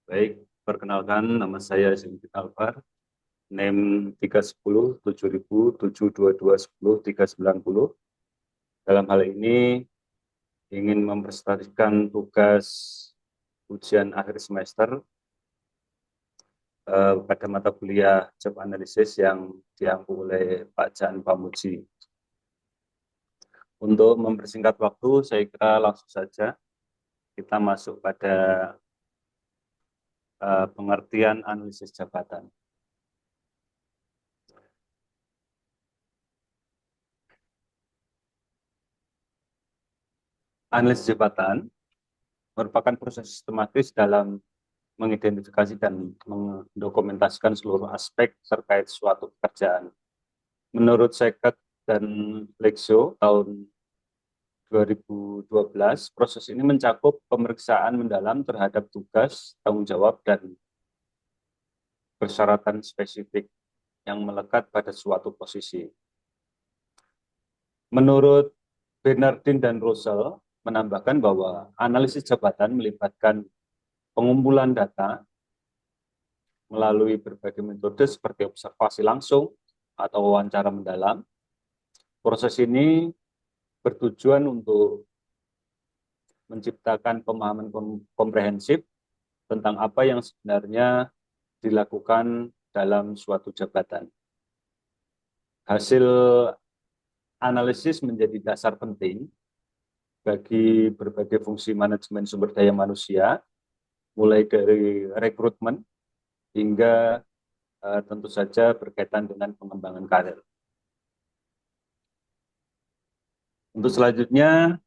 Baik, perkenalkan nama saya Zintin Alvar, NIM 310 7000 72210 390. Dalam hal ini ingin mempresentasikan tugas ujian akhir semester pada mata kuliah Job Analysis yang diampu oleh Pak Jan Pamuji. Untuk mempersingkat waktu, saya kira langsung saja kita masuk pada pengertian analisis jabatan. Analisis jabatan merupakan proses sistematis dalam mengidentifikasi dan mendokumentasikan seluruh aspek terkait suatu pekerjaan. Menurut Seket dan Lexio tahun 2012, proses ini mencakup pemeriksaan mendalam terhadap tugas, tanggung jawab, dan persyaratan spesifik yang melekat pada suatu posisi. Menurut Bernardin dan Russell, menambahkan bahwa analisis jabatan melibatkan pengumpulan data melalui berbagai metode seperti observasi langsung atau wawancara mendalam. Proses ini bertujuan untuk menciptakan pemahaman komprehensif tentang apa yang sebenarnya dilakukan dalam suatu jabatan. Hasil analisis menjadi dasar penting bagi berbagai fungsi manajemen sumber daya manusia, mulai dari rekrutmen hingga tentu saja berkaitan dengan pengembangan karir. Untuk selanjutnya,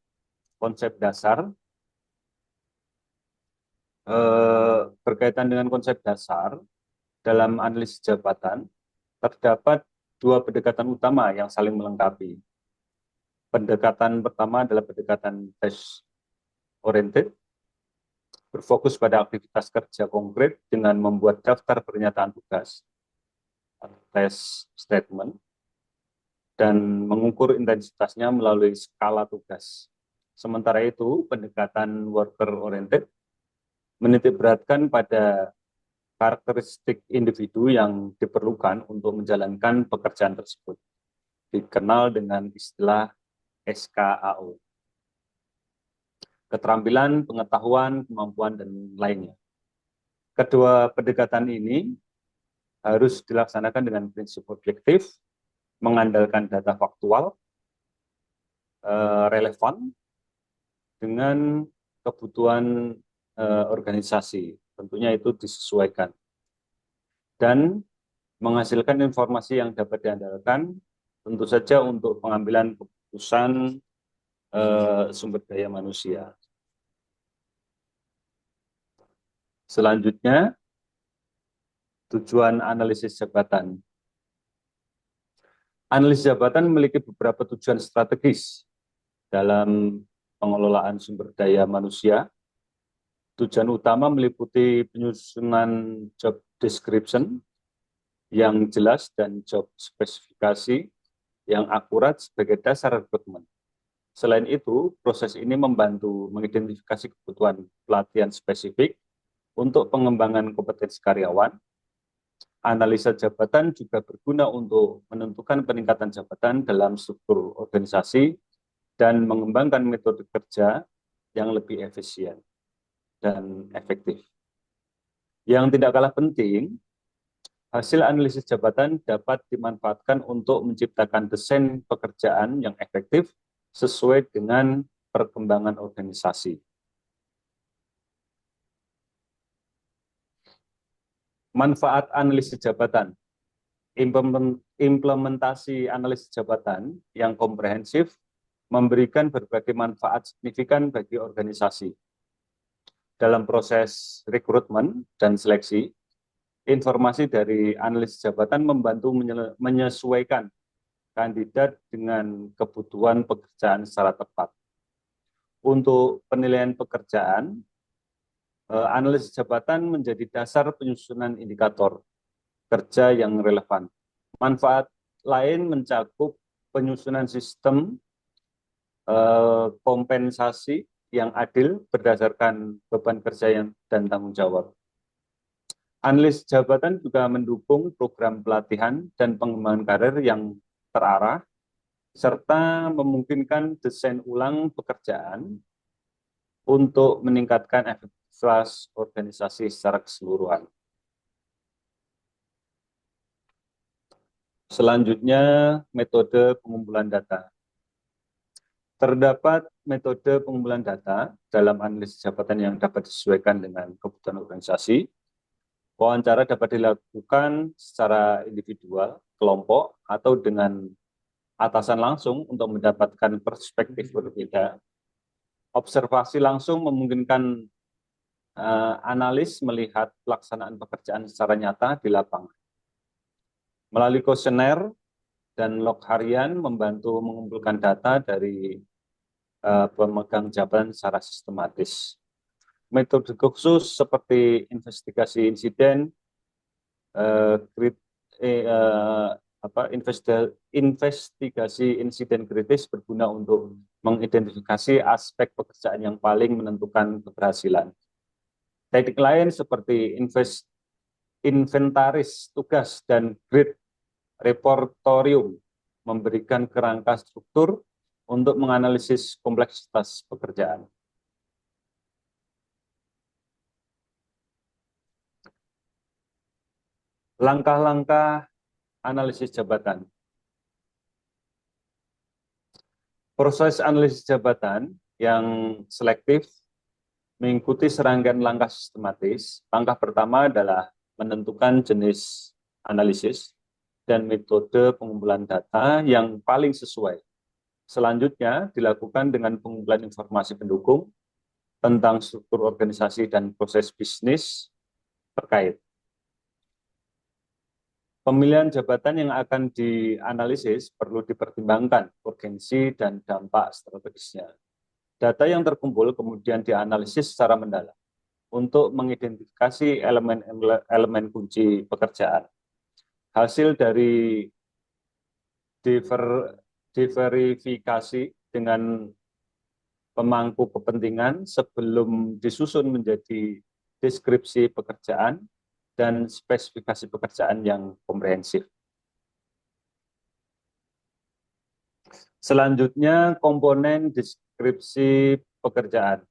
konsep dasar. Berkaitan dengan konsep dasar, dalam analisis jabatan, terdapat dua pendekatan utama yang saling melengkapi. Pendekatan pertama adalah pendekatan task-oriented, berfokus pada aktivitas kerja konkret dengan membuat daftar pernyataan tugas, task statement, dan mengukur intensitasnya melalui skala tugas. Sementara itu, pendekatan worker-oriented menitik beratkan pada karakteristik individu yang diperlukan untuk menjalankan pekerjaan tersebut, dikenal dengan istilah SKAO. Keterampilan, pengetahuan, kemampuan, dan lainnya. Kedua pendekatan ini harus dilaksanakan dengan prinsip objektif, mengandalkan data faktual, relevan, dengan kebutuhan organisasi. Tentunya itu disesuaikan. Dan menghasilkan informasi yang dapat diandalkan, tentu saja untuk pengambilan keputusan sumber daya manusia. Selanjutnya, tujuan analisis jabatan. Analisis jabatan memiliki beberapa tujuan strategis dalam pengelolaan sumber daya manusia. Tujuan utama meliputi penyusunan job description yang jelas dan job spesifikasi yang akurat sebagai dasar rekrutmen. Selain itu, proses ini membantu mengidentifikasi kebutuhan pelatihan spesifik untuk pengembangan kompetensi karyawan. Analisa jabatan juga berguna untuk menentukan peningkatan jabatan dalam struktur organisasi dan mengembangkan metode kerja yang lebih efisien dan efektif. Yang tidak kalah penting, hasil analisis jabatan dapat dimanfaatkan untuk menciptakan desain pekerjaan yang efektif sesuai dengan perkembangan organisasi. Manfaat analisis jabatan. Implementasi analisis jabatan yang komprehensif memberikan berbagai manfaat signifikan bagi organisasi. Dalam proses rekrutmen dan seleksi, informasi dari analisis jabatan membantu menyesuaikan kandidat dengan kebutuhan pekerjaan secara tepat. Untuk penilaian pekerjaan, analisis jabatan menjadi dasar penyusunan indikator kerja yang relevan. Manfaat lain mencakup penyusunan sistem kompensasi yang adil berdasarkan beban kerja dan tanggung jawab. Analis jabatan juga mendukung program pelatihan dan pengembangan karir yang terarah, serta memungkinkan desain ulang pekerjaan untuk meningkatkan efektivitas organisasi secara keseluruhan. Selanjutnya, metode pengumpulan data. Terdapat metode pengumpulan data dalam analisis jabatan yang dapat disesuaikan dengan kebutuhan organisasi. Wawancara dapat dilakukan secara individual, kelompok, atau dengan atasan langsung untuk mendapatkan perspektif berbeda. Observasi langsung memungkinkan analis melihat pelaksanaan pekerjaan secara nyata di lapangan. Melalui kuesioner dan log harian membantu mengumpulkan data dari pemegang jabatan secara sistematis. Metode khusus seperti investigasi insiden, investigasi insiden kritis berguna untuk mengidentifikasi aspek pekerjaan yang paling menentukan keberhasilan. Teknik lain seperti inventaris tugas dan grid reportorium memberikan kerangka struktur untuk menganalisis kompleksitas pekerjaan. Langkah-langkah analisis jabatan. Proses analisis jabatan yang selektif mengikuti serangkaian langkah sistematis. Langkah pertama adalah menentukan jenis analisis dan metode pengumpulan data yang paling sesuai. Selanjutnya dilakukan dengan pengumpulan informasi pendukung tentang struktur organisasi dan proses bisnis terkait. Pemilihan jabatan yang akan dianalisis perlu dipertimbangkan urgensi dan dampak strategisnya. Data yang terkumpul kemudian dianalisis secara mendalam untuk mengidentifikasi elemen kunci pekerjaan. Hasil dari diverifikasi dengan pemangku kepentingan sebelum disusun menjadi deskripsi pekerjaan dan spesifikasi pekerjaan yang komprehensif. Selanjutnya, komponen deskripsi pekerjaan.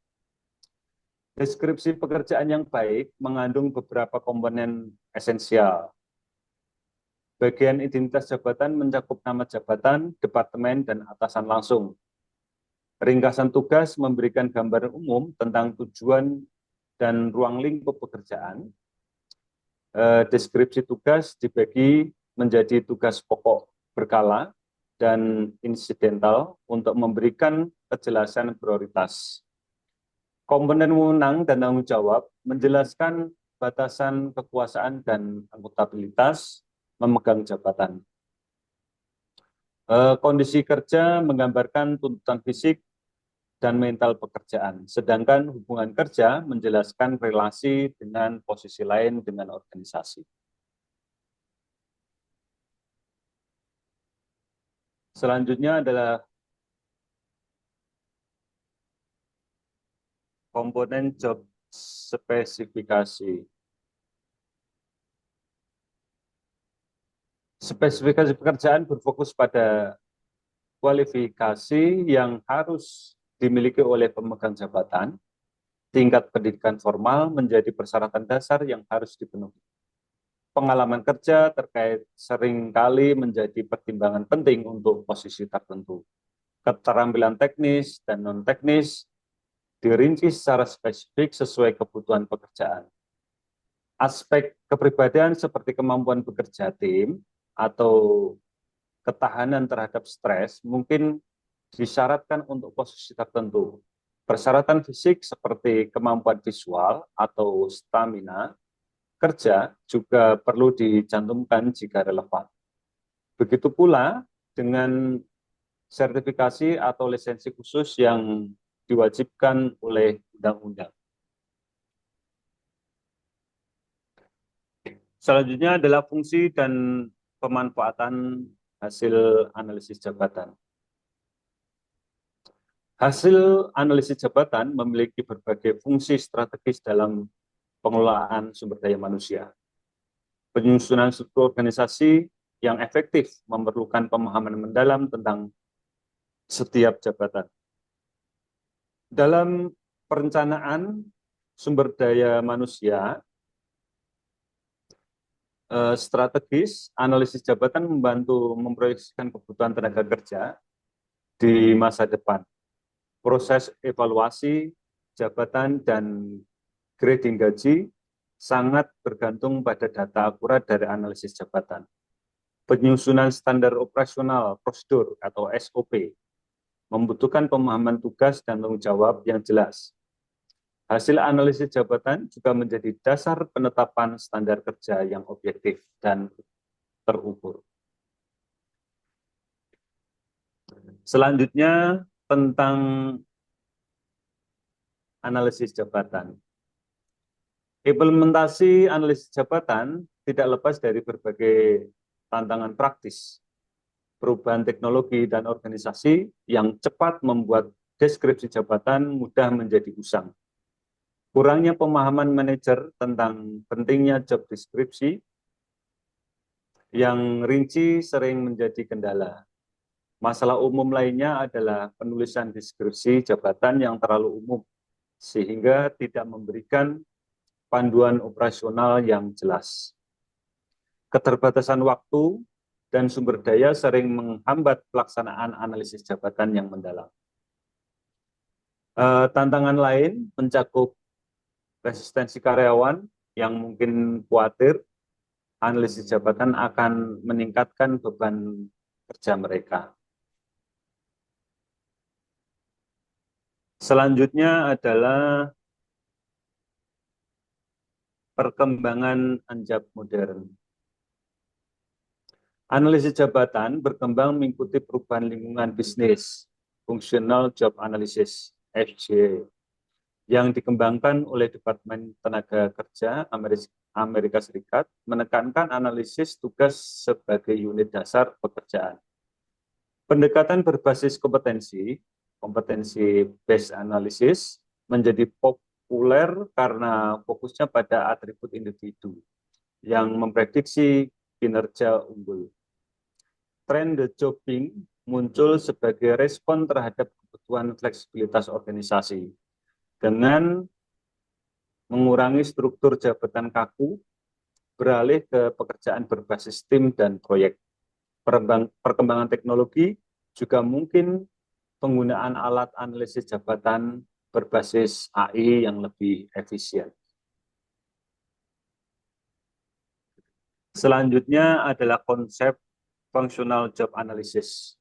Deskripsi pekerjaan yang baik mengandung beberapa komponen esensial. Bagian identitas jabatan mencakup nama jabatan, departemen, dan atasan langsung. Ringkasan tugas memberikan gambaran umum tentang tujuan dan ruang lingkup pekerjaan. Deskripsi tugas dibagi menjadi tugas pokok berkala dan insidental untuk memberikan kejelasan prioritas. Komponen wewenang dan tanggung jawab menjelaskan batasan kekuasaan dan akuntabilitas memegang jabatan. Kondisi kerja menggambarkan tuntutan fisik dan mental pekerjaan, sedangkan hubungan kerja menjelaskan relasi dengan posisi lain dengan organisasi. Selanjutnya adalah komponen job spesifikasi. Spesifikasi pekerjaan berfokus pada kualifikasi yang harus dimiliki oleh pemegang jabatan, tingkat pendidikan formal menjadi persyaratan dasar yang harus dipenuhi. Pengalaman kerja terkait seringkali menjadi pertimbangan penting untuk posisi tertentu. Keterampilan teknis dan non-teknis dirinci secara spesifik sesuai kebutuhan pekerjaan. Aspek kepribadian seperti kemampuan bekerja tim atau ketahanan terhadap stres mungkin disyaratkan untuk posisi tertentu. Persyaratan fisik seperti kemampuan visual atau stamina kerja juga perlu dicantumkan jika relevan. Begitu pula dengan sertifikasi atau lisensi khusus yang diwajibkan oleh undang-undang. Selanjutnya adalah fungsi dan pemanfaatan hasil analisis jabatan. Hasil analisis jabatan memiliki berbagai fungsi strategis dalam pengelolaan sumber daya manusia. Penyusunan struktur organisasi yang efektif memerlukan pemahaman mendalam tentang setiap jabatan. Dalam perencanaan sumber daya manusia strategis, analisis jabatan membantu memproyeksikan kebutuhan tenaga kerja di masa depan. Proses evaluasi jabatan dan grading gaji sangat bergantung pada data akurat dari analisis jabatan. Penyusunan standar operasional prosedur atau SOP membutuhkan pemahaman tugas dan tanggung jawab yang jelas. Hasil analisis jabatan juga menjadi dasar penetapan standar kerja yang objektif dan terukur. Selanjutnya tentang analisis jabatan. Implementasi analisis jabatan tidak lepas dari berbagai tantangan praktis. Perubahan teknologi dan organisasi yang cepat membuat deskripsi jabatan mudah menjadi usang. Kurangnya pemahaman manajer tentang pentingnya job deskripsi yang rinci sering menjadi kendala. Masalah umum lainnya adalah penulisan deskripsi jabatan yang terlalu umum, sehingga tidak memberikan panduan operasional yang jelas. Keterbatasan waktu dan sumber daya sering menghambat pelaksanaan analisis jabatan yang mendalam. Tantangan lain mencakup resistensi karyawan yang mungkin khawatir analisis jabatan akan meningkatkan beban kerja mereka. Selanjutnya adalah perkembangan anjab modern. Analisis jabatan berkembang mengikuti perubahan lingkungan bisnis, Functional Job Analysis, FJ, yang dikembangkan oleh Departemen Tenaga Kerja Amerika Serikat, menekankan analisis tugas sebagai unit dasar pekerjaan. Pendekatan berbasis kompetensi based analysis, menjadi populer karena fokusnya pada atribut individu yang memprediksi kinerja unggul. Tren the jobbing muncul sebagai respon terhadap kebutuhan fleksibilitas organisasi dengan mengurangi struktur jabatan kaku, beralih ke pekerjaan berbasis tim dan proyek. Perkembangan teknologi juga mungkin penggunaan alat analisis jabatan berbasis AI yang lebih efisien. Selanjutnya adalah konsep Functional Job Analysis.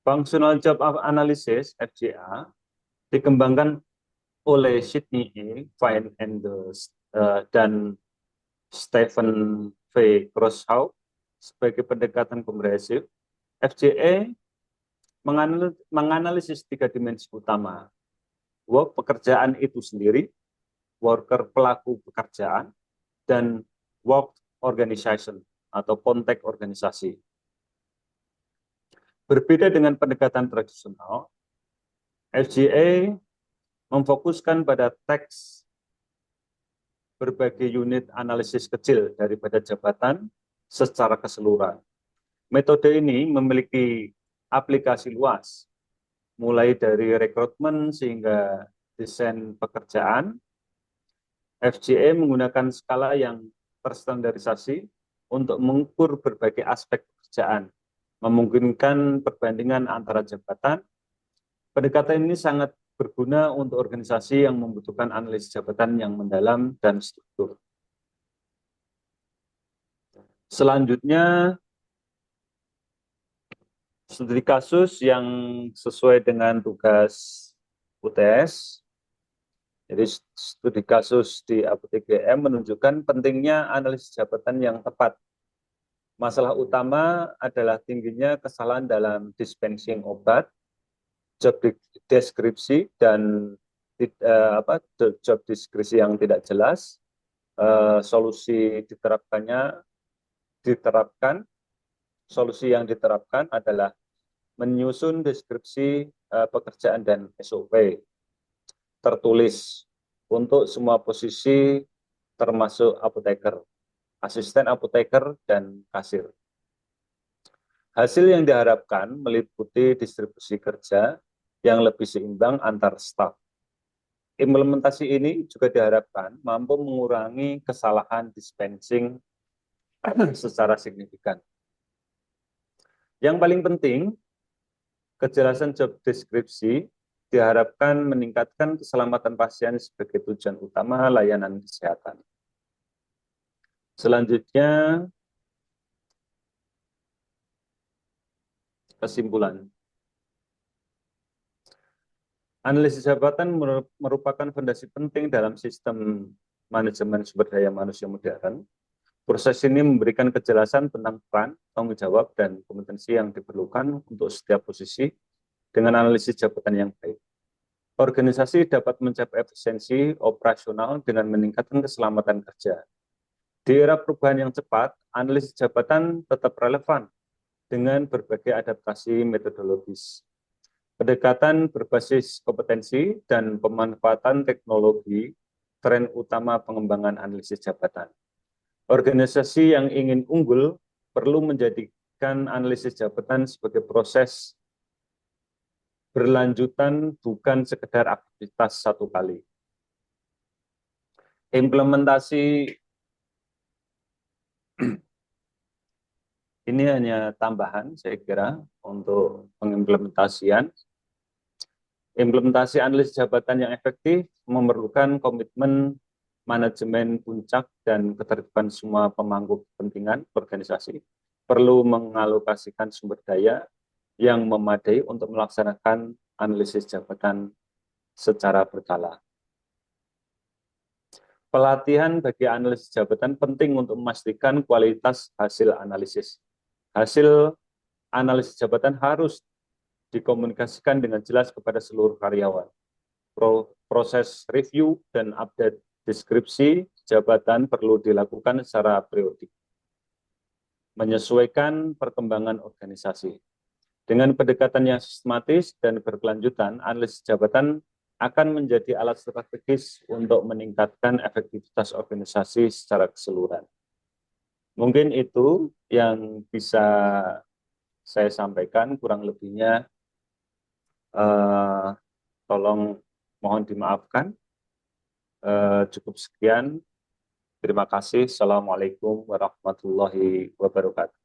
Functional Job Analysis, FJA, dikembangkan oleh Sidney E. Fine dan Stephen V. Crosshaw sebagai pendekatan komprehensif. FJA menganalisis 3 dimensi utama. Work, pekerjaan itu sendiri, worker, pelaku pekerjaan, dan work organization atau konteks organisasi. Berbeda dengan pendekatan tradisional, FGA memfokuskan pada teks berbagai unit analisis kecil daripada jabatan secara keseluruhan. Metode ini memiliki aplikasi luas, mulai dari rekrutmen sehingga desain pekerjaan. FGA menggunakan skala yang terstandarisasi untuk mengukur berbagai aspek pekerjaan, memungkinkan perbandingan antara jabatan. Pendekatan ini sangat berguna untuk organisasi yang membutuhkan analisis jabatan yang mendalam dan struktur. Selanjutnya, studi kasus yang sesuai dengan tugas UTS. Jadi studi kasus di APTGM menunjukkan pentingnya analisis jabatan yang tepat. Masalah utama adalah tingginya kesalahan dalam dispensing obat, job deskripsi dan job deskripsi yang tidak jelas. Solusi solusi yang diterapkan adalah menyusun deskripsi pekerjaan dan SOP tertulis untuk semua posisi termasuk apoteker, asisten apoteker, dan kasir. Hasil yang diharapkan meliputi distribusi kerja yang lebih seimbang antar staf. Implementasi ini juga diharapkan mampu mengurangi kesalahan dispensing secara signifikan. Yang paling penting, kejelasan job deskripsi diharapkan meningkatkan keselamatan pasien sebagai tujuan utama layanan kesehatan. Selanjutnya, kesimpulan. Analisis jabatan merupakan fondasi penting dalam sistem manajemen sumber daya manusia modern. Proses ini memberikan kejelasan tentang peran, tanggung jawab, dan kompetensi yang diperlukan untuk setiap posisi dengan analisis jabatan yang baik. Organisasi dapat mencapai efisiensi operasional dengan meningkatkan keselamatan kerja. Di era perubahan yang cepat, analisis jabatan tetap relevan dengan berbagai adaptasi metodologis. Pendekatan berbasis kompetensi dan pemanfaatan teknologi tren utama pengembangan analisis jabatan. Organisasi yang ingin unggul perlu menjadikan analisis jabatan sebagai proses berlanjutan, bukan sekedar aktivitas satu kali. Implementasi ini hanya tambahan, saya kira, untuk pengimplementasian. Implementasi analisis jabatan yang efektif memerlukan komitmen manajemen puncak dan ketertiban semua pemangku kepentingan organisasi. Perlu mengalokasikan sumber daya yang memadai untuk melaksanakan analisis jabatan secara berkala. Pelatihan bagi analisis jabatan penting untuk memastikan kualitas hasil analisis. Hasil analisis jabatan harus dikomunikasikan dengan jelas kepada seluruh karyawan. Proses review dan update deskripsi jabatan perlu dilakukan secara periodik, menyesuaikan perkembangan organisasi. Dengan pendekatan yang sistematis dan berkelanjutan, analisis jabatan akan menjadi alat strategis untuk meningkatkan efektivitas organisasi secara keseluruhan. Mungkin itu yang bisa saya sampaikan, kurang lebihnya tolong mohon dimaafkan. Cukup sekian. Terima kasih. Assalamualaikum warahmatullahi wabarakatuh.